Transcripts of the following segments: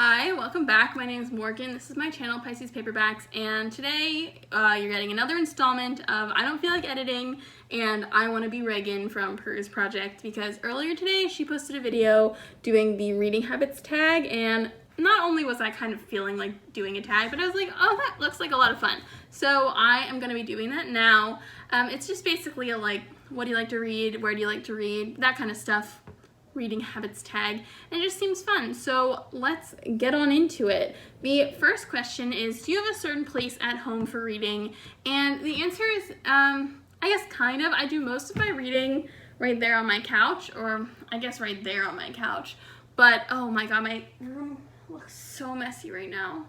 Hi, welcome back. My name is Morgan. This is my channel, Pisces Paperbacks, and today you're getting another installment of I Don't Feel Like Editing and I Want to Be Reagan from Purr's Project, because earlier today she posted a video doing the reading habits tag, and not only was I kind of feeling like doing a tag, but I was like, oh, that looks like a lot of fun. So I am going to be doing that now. It's just basically a what do you like to read, where do you like to read, that kind of stuff. Reading habits tag, and it just seems fun. So let's get on into it. The first question is, do you have a certain place at home for reading? And the answer is, I guess kind of. I do most of my reading right there on my couch, or I guess right there on my couch. But oh my god, my room looks so messy right now.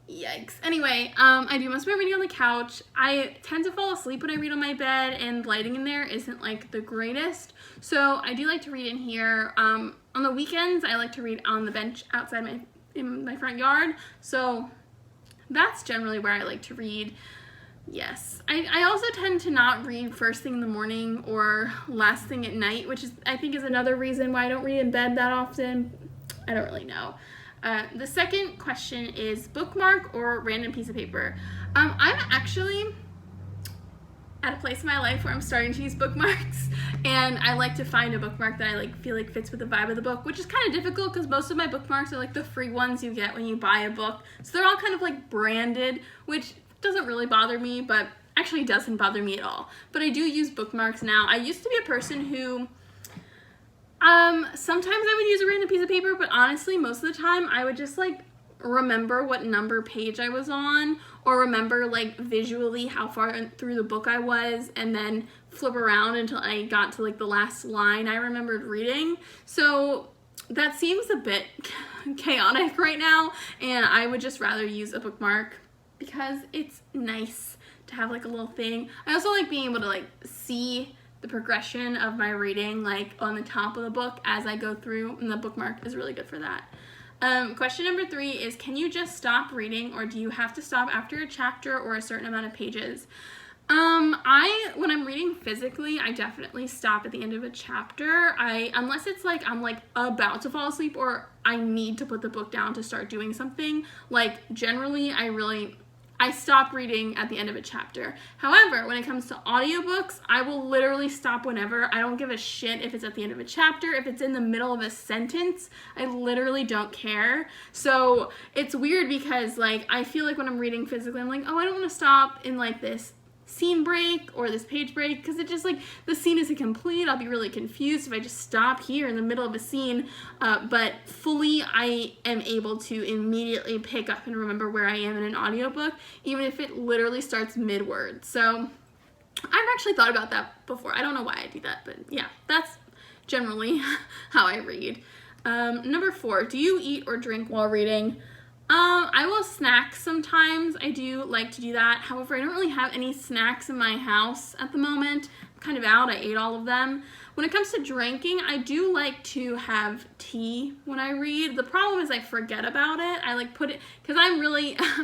Yikes. Anyway, I do most of my reading on the couch. I tend to fall asleep when I read on my bed, and lighting in there isn't like the greatest. So I do like to read in here. On the weekends, I like to read on the bench outside in my front yard. So that's generally where I like to read. Yes. I also tend to not read first thing in the morning or last thing at night, which is, I think, is another reason why I don't read in bed that often. I don't really know. The second question is bookmark or random piece of paper. I'm actually at a place in my life where I'm starting to use bookmarks, and I like to find a bookmark that I feel like fits with the vibe of the book, which is kind of difficult because most of my bookmarks are like the free ones you get when you buy a book. So they're all kind of like branded, which doesn't really bother me, but actually doesn't bother me at all. But I do use bookmarks now. I used to be a person who sometimes I would use a random piece of paper, but honestly, most of the time I would just remember what number page I was on, or remember visually how far through the book I was, and then flip around until I got to the last line I remembered reading. So that seems a bit chaotic right now, and I would just rather use a bookmark because it's nice to have a little thing. I also like being able to see the progression of my reading on the top of the book as I go through, and the bookmark is really good for that. Question number 3 is, can you just stop reading, or do you have to stop after a chapter or a certain amount of pages? When I'm reading physically, I definitely stop at the end of a chapter. Unless it's I'm about to fall asleep or I need to put the book down to start doing something, generally I stop reading at the end of a chapter. However, when it comes to audiobooks, I will literally stop whenever. I don't give a shit if it's at the end of a chapter, if it's in the middle of a sentence. I literally don't care. So it's weird because I feel like when I'm reading physically, I'm oh, I don't want to stop in this scene break or this page break, because it just the scene isn't complete. I'll be really confused if I just stop here in the middle of a scene, but fully I am able to immediately pick up and remember where I am in an audiobook, even if it literally starts mid-word. So I've actually thought about that before. I don't know why I do that, but yeah, that's generally how I read. Number 4, do you eat or drink while reading? I will snack sometimes. I do like to do that. However, I don't really have any snacks in my house at the moment. I'm kind of out. I ate all of them. When it comes to drinking, I do like to have tea when I read. The problem is I forget about it. I put it, because I'm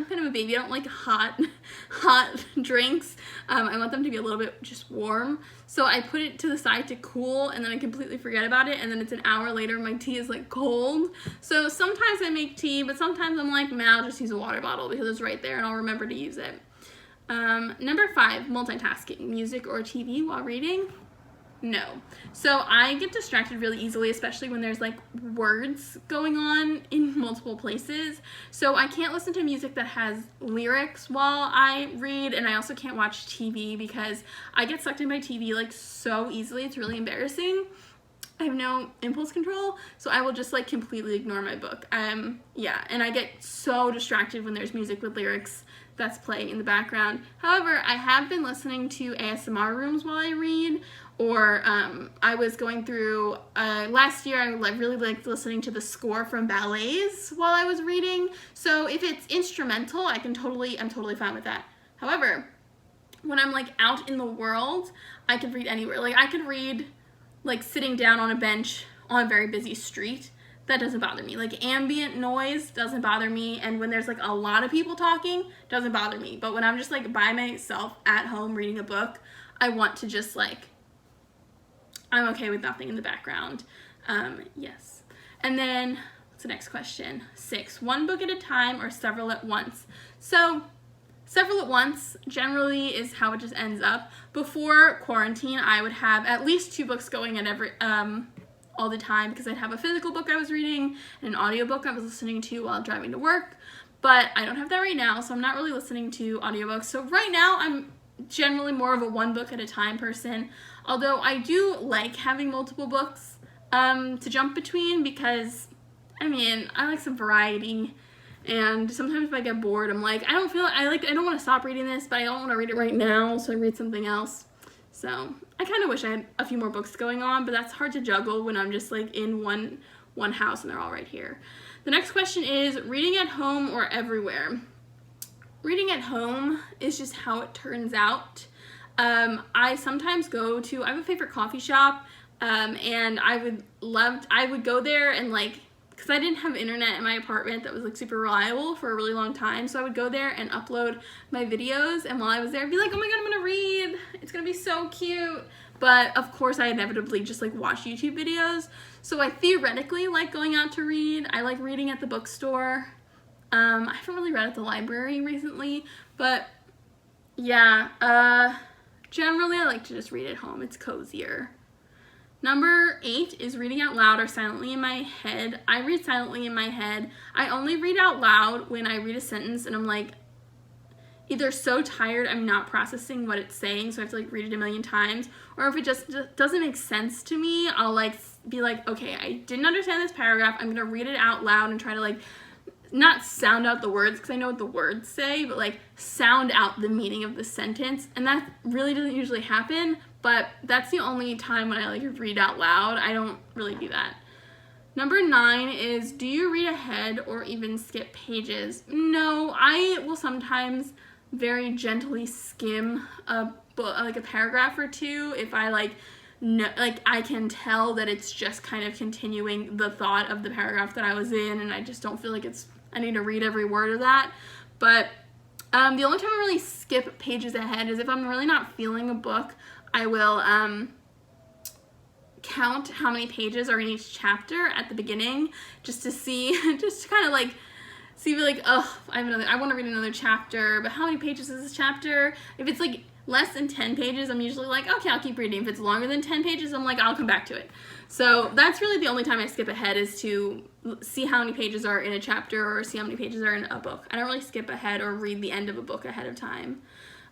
kind of a baby. I don't like hot drinks. I want them to be a little bit just warm. So I put it to the side to cool, and then I completely forget about it, and then it's an hour later and my tea is cold. So sometimes I make tea, but sometimes I'm nah, I'll just use a water bottle because it's right there and I'll remember to use it. Number 5, multitasking, music or TV while reading. No. So I get distracted really easily, especially when there's words going on in multiple places. So I can't listen to music that has lyrics while I read, and I also can't watch TV because I get sucked in by TV so easily. It's really embarrassing. I have no impulse control, so I will just completely ignore my book. Yeah, and I get so distracted when there's music with lyrics that's playing in the background. However, I have been listening to ASMR rooms while I read, or I was going through, last year I really liked listening to the score from ballets while I was reading. So if it's instrumental, I'm totally fine with that. However, when I'm out in the world, I could read anywhere. I could read sitting down on a bench on a very busy street. That doesn't bother me. Ambient noise doesn't bother me, and when there's a lot of people talking, doesn't bother me. But when I'm just by myself at home reading a book, I want to just I'm okay with nothing in the background. Yes. And then let's What's the next question? 6, one book at a time or several at once? So several at once generally is how it just ends up. Before quarantine, I would have at least 2 books going at every all the time, because I'd have a physical book I was reading and an audiobook I was listening to while driving to work. But I don't have that right now, so I'm not really listening to audiobooks. So right now I'm generally more of a 1 book at a time person, although I do like having multiple books to jump between, because I mean, I like some variety. And sometimes if I get bored, I'm like, I don't want to stop reading this, but I don't want to read it right now, so I read something else. So I kind of wish I had a few more books going on, but that's hard to juggle when I'm just like in one house and they're all right here. The next question is reading at home or everywhere? Reading at home is just how it turns out. I sometimes I have a favorite coffee shop, and I would go there and like, because I didn't have internet in my apartment that was like super reliable for a really long time, so I would go there and upload my videos, and while I was there I'd be like, oh my god, I'm gonna read, it's gonna be so cute. But of course I inevitably just like watch YouTube videos, so I theoretically like going out to read. I like reading at the bookstore. I haven't really read at the library recently, but yeah, generally I like to just read at home. It's cozier. Number 8 is reading out loud or silently in my head. I read silently in my head. I only read out loud when I read a sentence and I'm like either so tired I'm not processing what it's saying, so I have to like read it a million times, or if it just doesn't make sense to me, I'll like be like, okay, I didn't understand this paragraph, I'm gonna read it out loud and try to like not sound out the words because I know what the words say, but like sound out the meaning of the sentence. And that really doesn't usually happen, but that's the only time when I like read out loud. I don't really do that. Number 9 is, do you read ahead or even skip pages? No, I will sometimes very gently skim a book, like a paragraph or two, if I like I can tell that it's just kind of continuing the thought of the paragraph that I was in, and I just don't feel like I need to read every word of that. But the only time I really skip pages ahead is if I'm really not feeling a book. I will count how many pages are in each chapter at the beginning, just to see, just to kind of like see, like, oh, I want to read another chapter, but how many pages is this chapter? If it's like less than 10 pages, I'm usually like, okay, I'll keep reading. If it's longer than 10 pages, I'm like, I'll come back to it. So that's really the only time I skip ahead, is to see how many pages are in a chapter or see how many pages are in a book. I don't really skip ahead or read the end of a book ahead of time.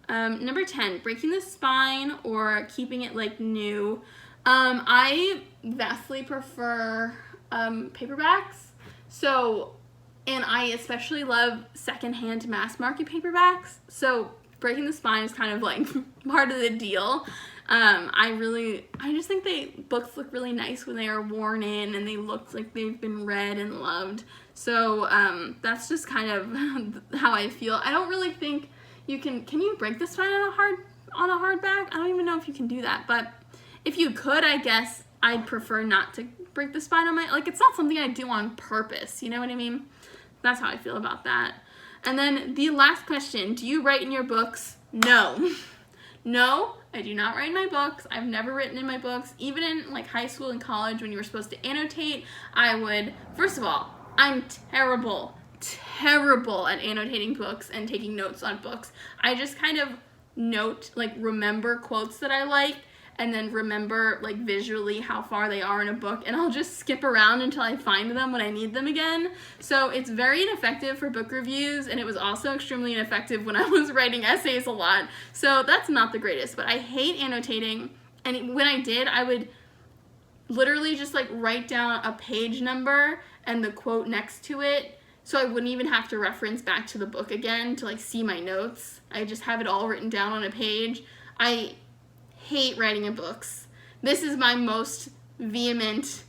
Number 10, breaking the spine or keeping it like new. I vastly prefer paperbacks. So, and I especially love secondhand mass market paperbacks. So breaking the spine is kind of like part of the deal. I just think books look really nice when they are worn in and they look like they've been read and loved. So that's just kind of how I feel. I don't really think can you break the spine on a hardback? I don't even know if you can do that, but if you could, I guess I'd prefer not to break the spine on it's not something I do on purpose, you know what I mean? That's how I feel about that. And then the last question, do you write in your books? No. No, I do not write in my books. I've never written in my books. Even in like high school and college when you were supposed to annotate, first of all, I'm terrible at annotating books and taking notes on books. I just kind of remember quotes that I like, and then remember like visually how far they are in a book, and I'll just skip around until I find them when I need them again. So it's very ineffective for book reviews, and it was also extremely ineffective when I was writing essays a lot. So that's not the greatest, but I hate annotating, and when I did, I would literally just like write down a page number and the quote next to it, so I wouldn't even have to reference back to the book again to like see my notes. I just have it all written down on a page. I hate writing in books. This is my most vehement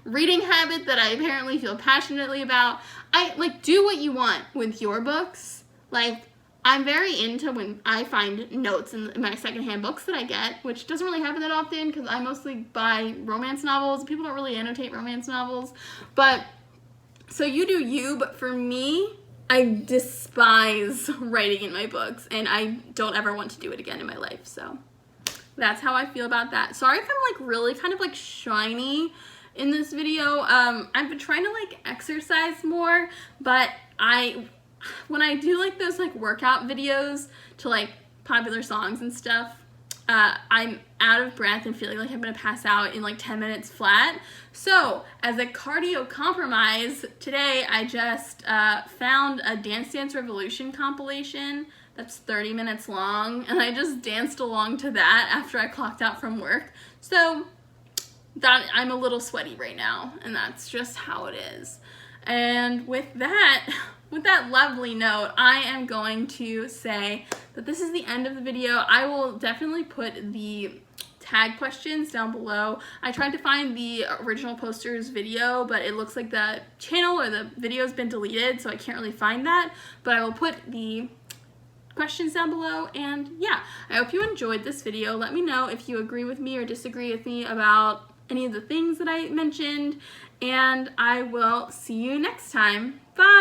reading habit that I apparently feel passionately about. I do what you want with your books. I'm very into when I find notes in my secondhand books that I get, which doesn't really happen that often because I mostly buy romance novels. People don't really annotate romance novels. But, so you do you, but for me, I despise writing in my books, and I don't ever want to do it again in my life, so that's how I feel about that. Sorry if I'm really kind of shiny in this video. I've been trying to like exercise more, but when I do like those like workout videos to like popular songs and stuff, I'm out of breath and feeling like I'm gonna pass out in like 10 minutes flat. So as a cardio compromise, today I just found a Dance Dance Revolution compilation that's 30 minutes long, and I just danced along to that after I clocked out from work. So that I'm a little sweaty right now, and that's just how it is. And with that lovely note, I am going to say that this is the end of the video. I will definitely put the tag questions down below. I tried to find the original poster's video, but it looks like the channel or the video's been deleted, so I can't really find that. But I will put the questions down below, and yeah, I hope you enjoyed this video. Let me know if you agree with me or disagree with me about any of the things that I mentioned, and I will see you next time. Bye!